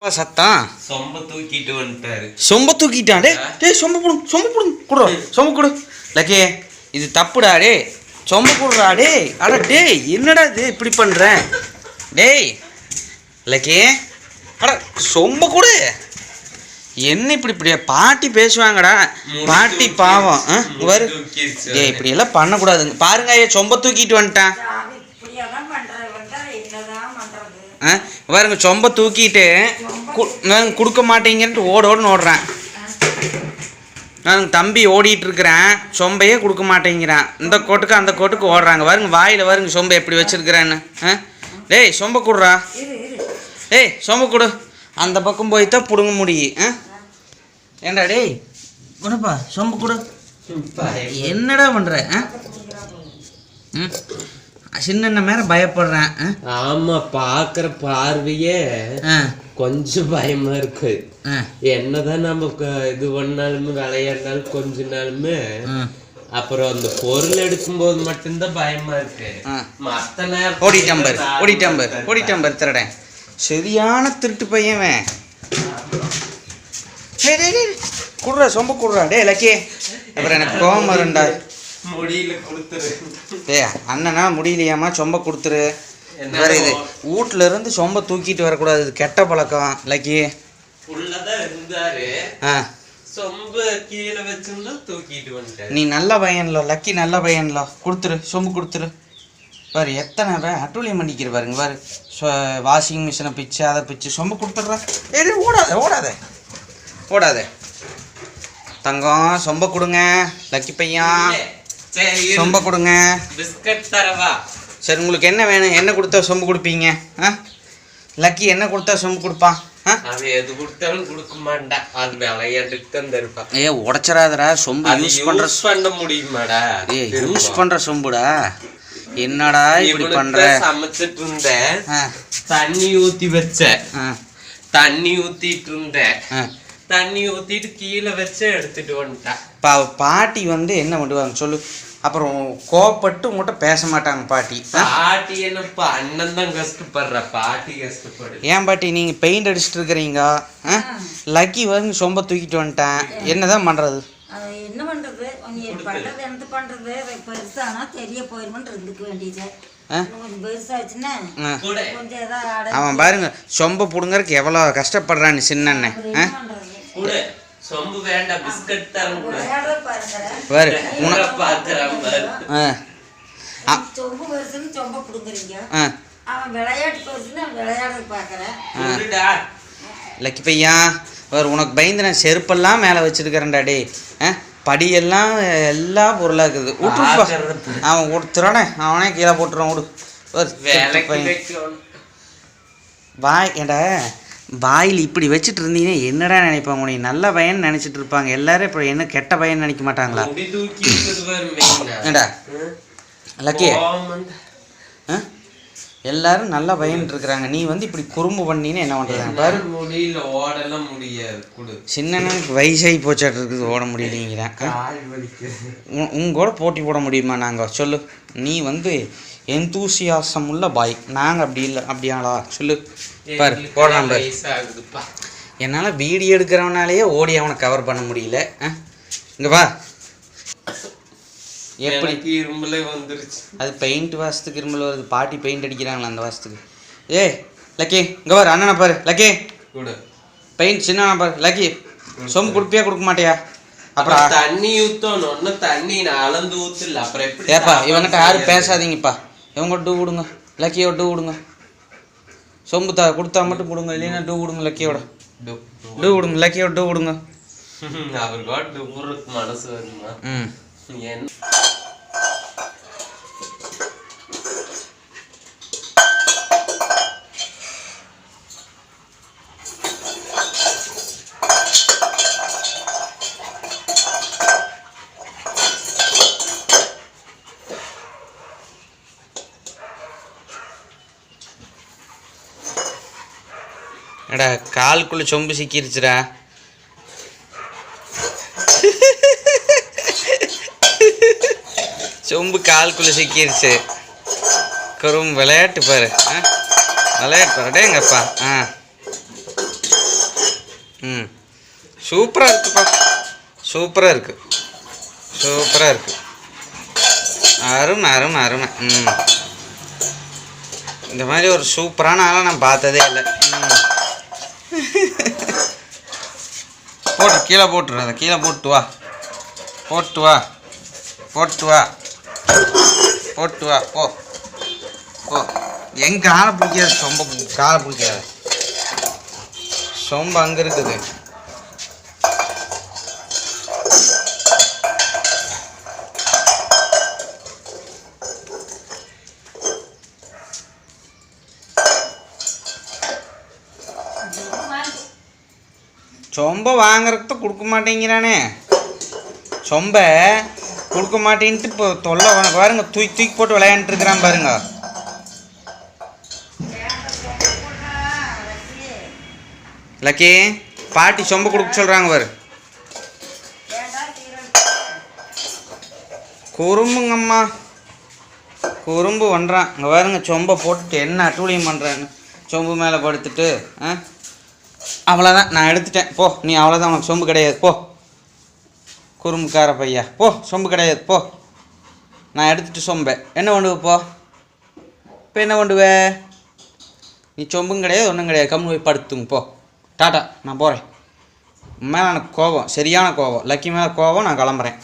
சத்தம் சொம்ப தூக்கிட்டு வந்துட்டாரு. சொம்ப தூக்கிட்டான். டேய் சொம்ப போடு குடுறா, சொம்ப கொடு. லக்கே இது தப்புடா. டே சொம்ப கொடுறா. டே அட டேய் என்னடா இது இப்படி பண்ற? டேய் லக்கே அட சொம்ப கொடு. என்ன இப்படி பாட்டி பேசுவாங்கடா. பாட்டி பாவம். டேய் இப்படி எல்லாம் பண்ணக்கூடாதுங்க. பாருங்க ஐயா சொம்ப தூக்கிட்டு வந்துட்டான். பாருங்க சொம்ப தூக்கிட்டு கொடுக்க மாட்டேங்கன்ட்டு ஓடுன்னு ஓடுறேன். நான் தம்பி ஓடிட்டு இருக்கிறேன், சொம்பையே கொடுக்க மாட்டேங்கிறான். இந்த கோட்டுக்கு அந்த கோட்டுக்கு ஓடுறாங்க. பாருங்க வாயில் பாருங்க சொம்பை எப்படி வச்சிருக்கிறேன்னு. டேய் சொம்ப கொடுறா. டேய் சொம்ப கொடு. அந்த பக்கம் போய் தான் பிடுங்க முடியும். ஏண்டா டேய் குணப்பா சொம்ப கொடு. என்னடா பண்ற? சின்ன மேல பயப்படுறேன். ஆமா பாக்குற பார்வையே கொஞ்சம் பயமா இருக்கு. என்னதான் நம்ம இது பண்ணாலுமே விளையாடினாலும் கொஞ்ச நாளுமே அப்புறம் அந்த பொருள் எடுக்கும் போது மட்டும்தான் பயமா இருக்கு. மத்த நேரம் ஓடிட்டம்பர் திருடன். சரியான திருட்டு பையன். குடுறா சொம்ப குடுறா. டே லக்கே அப்புறம் எனக்கு கோவம் வரும்டா. முடியல கொடுத்துரு. ஏ அண்ணனா முடியலையாமா சொம்ப கொடுத்துரு. வேற இது வீட்டுல இருந்து சொம்ப தூக்கிட்டு வரக்கூடாது, இது கெட்ட பழக்கம். லக்கி உள்ளதான் இருந்தாரு, சொம்ப கீழே வச்சிருந்தா தூக்கிட்டு வந்துட்டாரு. நீ நல்ல பையன்ல லக்கி, நல்ல பையன்ல. கொடுத்துரு சொம்பு கொடுத்துரு. பாரு எத்தனை அட்டூழியம் பண்ணிக்கிற பாருங்க. பாரு வாஷிங் மிஷினை பிச்சு அதை பிச்சு சொம்ப கொடுத்துட்றா. ஏ ஓடாத தங்கம் சொம்ப கொடுங்க. லக்கி பையன் சொம்ப கொடுங்க. பிஸ்கட் தரவா? சரி உங்களுக்கு என்ன வேணும்? என்ன கொடுத்தா சொம்பு கொடுப்பீங்க? லக்கி என்ன கொடுத்தா சொம்பு கொடுப்பான்? அவன் எது கொடுத்தாலும் கொடுக்க மாட்டான். அது விளையாட்டுக்கு தான் தருப்பான். ஏ உடைச்சராதரா. சொம்பு யூஸ் பண்ண முடியுமாடா? ஏ யூஸ் பண்ற சொம்புடா. என்னடா இப்படி பண்ற? சமைச்சிட்டு இருந்தேன், தண்ணி ஊத்தி வச்சேன், தண்ணி ஊத்திட்டு இருந்தேன், தண்ணி ஊத்திட்டு கீழே வச்சு எடுத்துட்டு வந்துட்டான். பாட்டி என்ன பண்ணுவாங்க சொல்லு? அப்புறம் கோவப்பட்டு உங்கள்கிட்ட பேச மாட்டாங்க பாட்டி. பாட்டி என்னப்பா அண்ணன் தான் கஷ்டப்படுற, பாட்டி கஷ்டப்படு. ஏன் பாட்டி நீங்க பெயிண்ட் அடிச்சுட்டு இருக்கிறீங்க? லக்கி சொம்ப தூக்கிட்டு வந்துட்டேன், என்னதான் பண்றது? என்ன பண்றது? என்ன பண்றது? பெருசானா தெரிய போயிருமன்னு இருந்துக்க வேண்டியது. அவன் பாருங்க சொம்ப புடுங்கறதுக்கு எவ்வளவு கஷ்டப்படுறான்னு சின்ன அண்ணன். சொம்பு வேண்டாம், பிஸ்கட் தரேன் கூட. பாரு சொம்பு பெருசுன்னு சொம்ப புடுங்குறீங்க. அவன் விளையாட்டு பெருசுன்னு விளையாடுறது பாக்குறேன். லக்கி பையன் வேறு உனக்கு பயந்து நான் செருப்பெல்லாம் மேலே வச்சிருக்கிறேன்டா. டே படியெல்லாம் எல்லா பொருளாக இருக்குது. விட்டுருப்பா அவன் கொடுத்துறானே, அவனே கீழே போட்டுறான். விடு வாய். ஏண்டா வாயில் இப்படி வச்சுட்டு இருந்தீங்கன்னா என்னடா நினைப்பாங்க? உனக்கு நல்ல பையன் நினைச்சிட்டு இருப்பாங்க எல்லாரும். இப்போ என்ன கெட்ட பையன் நினைக்க மாட்டாங்களா? ஏண்டா லக்கி எல்லாரும் நல்ல பையன் இருக்கிறாங்க, நீ இப்படி குறும்பு பண்ணின்னு என்ன பண்றாங்க பாரு. முடியல, ஓடலாம் முடியாது. சின்னனுக்கு வயசாகி போச்சாட்டு இருக்குது, ஓட முடியலைங்கிறேன். உங்களோட போட்டி போட முடியுமா நாங்கள்? சொல்லு. நீ எந்தூசியாசம் உள்ள பாய், நாங்கள் அப்படி இல்லை. அப்படியாளா சொல்லு. பாரு போடுறான் பாரு. என்னால் வீடியோ எடுக்கிறவனாலேயே ஓடி அவனை கவர் பண்ண முடியல. இங்கே வா. எப்படி இரும்பலே வந்துருச்சு? அது பெயிண்ட் வாசத்துக்கு இரும்பல் வருது. பாட்டி பெயிண்ட் அடிக்கிறாங்களா அந்த வாசத்துக்கு. ஏ லக்கி இங்கே பாரு, அண்ணனை பாரு. லக்கி பெயிண்ட் சின்ன பாரு. லக்கி சொம்பு கொடுப்பியா கொடுக்க மாட்டியா? அப்புறம் தண்ணி ஊற்றணும், தண்ணி நான் அளந்து ஊற்றல. அப்புறம் எப்படி? ஏப்பா இவங்கிட்ட யாரும் பேசாதீங்கப்பா. இவங்க டூ விடுங்க, லக்கியோ டூ விடுங்க. சொம்பு கொடுத்தா மட்டும் கொடுங்க, இல்லைன்னா டூ விடுங்க. லக்கியோட டூ விடுங்க, லக்கியோட டூ விடுங்க. அவருக்கு டூருக்கு மனசு வருமா? என்ன எடா காலுக்குள்ள சொம்பு சிக்கிருச்சுடா. சொம்பு காலுக்குள்ள சிக்கிருச்சு. கரும் விளையாட்டு பாரு, விளையாட்டு பாரு. டேங்கப்பா ம் சூப்பராக இருக்குப்பா, சூப்பராக இருக்குது, சூப்பராக இருக்குது. அருமை அருமை அருமை. ம் இந்த மாதிரி ஒரு சூப்பரான ஆளை நான் பார்த்ததே இல்லை. போட்டு கீழே போட்டுரு, அதை கீழே போட்டு வா, போட்டு வா, போட்டு வா, போட்டு வா, போ போ. எங்க காலை பிடிக்காது, சொம்ப காலை பிடிக்காது, சொம்பு அங்கே இருக்குது. சொம்ப வாங்குறதுக்கு கொடுக்க மாட்டேங்கிறானே, சொம்ப கொடுக்க மாட்டேன்ட்டு இப்போ தொல்லை உனக்கு பாருங்க, தூக்கி தூக்கி போட்டு விளையாண்டுருக்கிறான் பாருங்க. லக்கி பாட்டி சொம்ப கொடுக்க சொல்கிறாங்க பாரு. குறும்புங்கம்மா, குறும்பு பண்ணுறான். இங்கே பாருங்க சொம்பை போட்டுட்டு என்ன அட்டூழியம் பண்ணுறான்னு. சொம்பு மேலே படுத்துட்டு அவ்வளோதான், நான் எடுத்துட்டேன் போ, நீ அவ்வளோதான், உனக்கு சொம்பு கிடையாது போ. குறும்புக்கார பையா போ, சொம்பு கிடையாது போ. நான் எடுத்துட்டு சொம்பை என்ன பண்ணுவ போ. இப்போ என்ன பண்ணுவ நீ? சொம்பும் கிடையாது, ஒன்றும் கிடையாது, கம்மி போய் படுத்துங்க போ. டாட்டா, நான் போகிறேன். மேலே எனக்கு கோபம், சரியான கோபம், லக்கி மேலே கோபம், நான் கிளம்புறேன்.